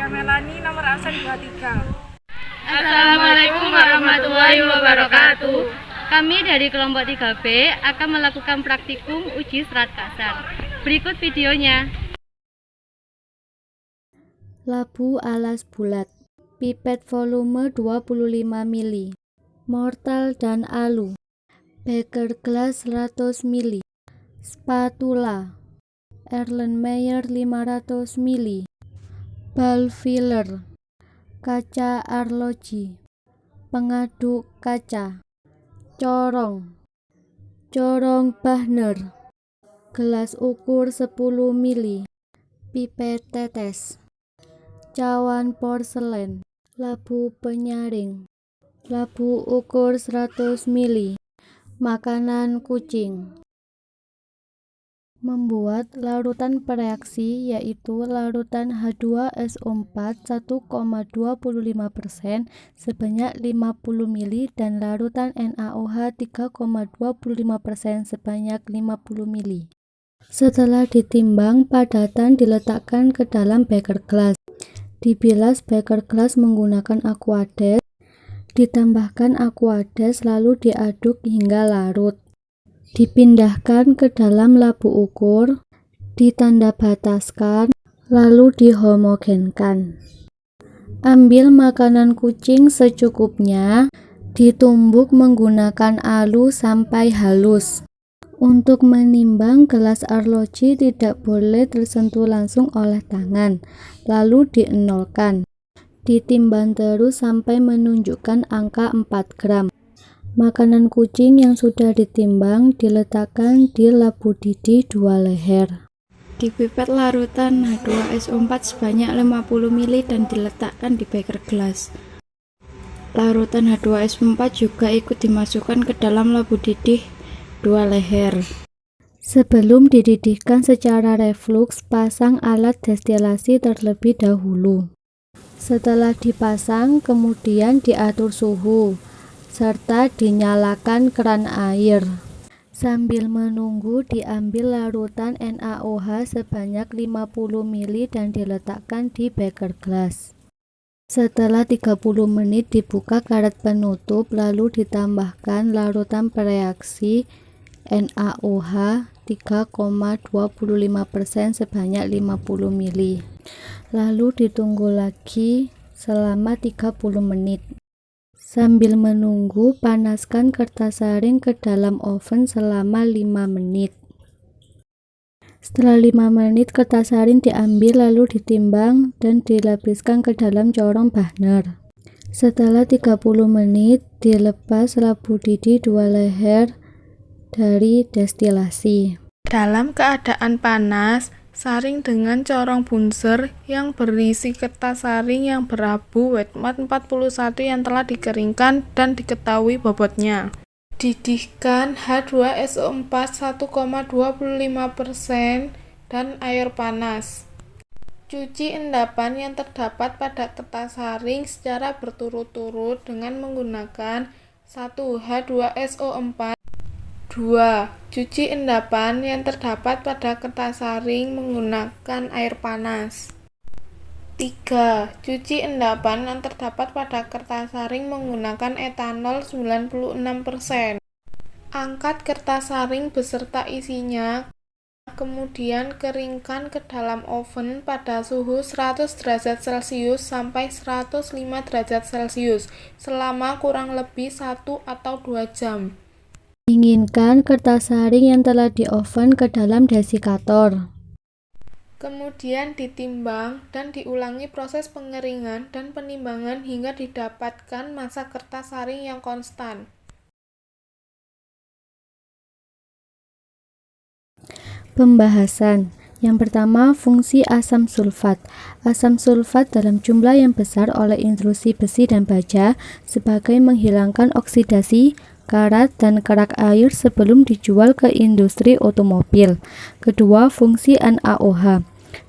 saya Melani, nomor absen 23. Assalamualaikum warahmatullahi wabarakatuh. Kami dari kelompok 3B akan melakukan praktikum uji serat kasar. Berikut videonya. Labu alas bulat, pipet volume 25 mili, mortal dan alu, beker gelas 100 mili, spatula, Erlenmeyer 500 mili, ball filler, kaca arloji, pengaduk kaca, corong Bahner, gelas ukur 10 mili, pipet tetes, cawan porselen, labu penyaring, labu ukur 100 mili, makanan kucing. Membuat larutan pereaksi yaitu larutan H2SO4 1,25% sebanyak 50 mili dan larutan NaOH 3,25% sebanyak 50 mili. Setelah ditimbang, padatan diletakkan ke dalam beker gelas. Dibilas beker gelas menggunakan aquades, ditambahkan aquades lalu diaduk hingga larut. Dipindahkan ke dalam labu ukur, ditandabataskan, lalu dihomogenkan. Ambil makanan kucing secukupnya, ditumbuk menggunakan alu sampai halus. Untuk menimbang, gelas arloji tidak boleh tersentuh langsung oleh tangan, lalu dienolkan. Ditimbang terus sampai menunjukkan angka 4 gram. Makanan kucing yang sudah ditimbang diletakkan di labu didih 2 leher. Dipipet larutan H2SO4 sebanyak 50 mili dan diletakkan di beker gelas. Larutan H2SO4 juga ikut dimasukkan ke dalam labu didih 2 leher. Sebelum dididihkan secara refluks, pasang alat destilasi terlebih dahulu. Setelah dipasang, kemudian diatur suhu serta dinyalakan keran air. Sambil menunggu, diambil larutan NaOH sebanyak 50 mili dan diletakkan di beker gelas. Setelah 30 menit dibuka karet penutup, lalu ditambahkan larutan pereaksi NaOH 3,25% sebanyak 50 mili. Lalu ditunggu lagi selama 30 menit. Sambil menunggu, panaskan kertas saring ke dalam oven selama 5 menit. Setelah 5 menit, kertas saring diambil lalu ditimbang dan dilapisikan ke dalam corong Bahner. Setelah 30 menit, dilepas labu didih 2 leher dari destilasi. Dalam keadaan panas, saring dengan corong bunser yang berisi kertas saring yang berabu wetmat 41 yang telah dikeringkan dan diketahui bobotnya. Didihkan H2SO4 1,25% dan air panas. Cuci endapan yang terdapat pada kertas saring secara berturut-turut dengan menggunakan 1. H2SO4. 2. Cuci endapan yang terdapat pada kertas saring menggunakan air panas. 3. Cuci endapan yang terdapat pada kertas saring menggunakan etanol 96%. Angkat kertas saring beserta isinya, kemudian keringkan ke dalam oven pada suhu 100 derajat Celcius sampai 105 derajat Celcius selama kurang lebih 1 atau 2 jam. Dinginkan kertas saring yang telah di oven ke dalam desikator. Kemudian ditimbang dan diulangi proses pengeringan dan penimbangan hingga didapatkan massa kertas saring yang konstan. Pembahasan. Yang pertama, fungsi asam sulfat. Asam sulfat dalam jumlah yang besar oleh intrusi besi dan baja sebagai menghilangkan oksidasi, karat, dan kerak air sebelum dijual ke industri otomobil. Kedua, fungsi NaOH.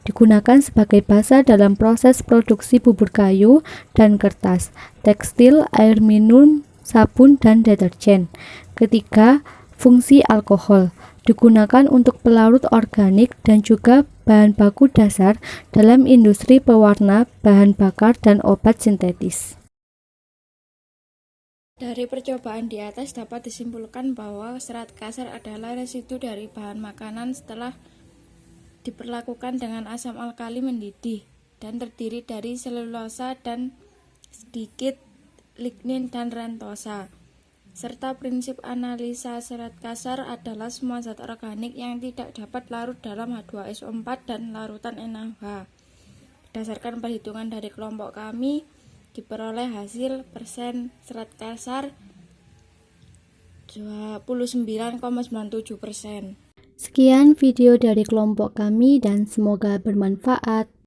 Digunakan sebagai basa dalam proses produksi bubur kayu dan kertas, tekstil, air minum, sabun, dan deterjen. Ketiga, fungsi alkohol. digunakan untuk pelarut organik dan juga bahan baku dasar dalam industri pewarna, bahan bakar, dan obat sintetis. Dari percobaan di atas dapat disimpulkan bahwa serat kasar adalah residu dari bahan makanan setelah diperlakukan dengan asam alkali mendidih dan terdiri dari selulosa dan sedikit lignin dan rentosa. Serta prinsip analisa serat kasar adalah semua zat organik yang tidak dapat larut dalam H2SO4 dan larutan NaOH. Berdasarkan perhitungan dari kelompok kami, diperoleh hasil persen serat kasar 29,97%. Sekian video dari kelompok kami dan semoga bermanfaat.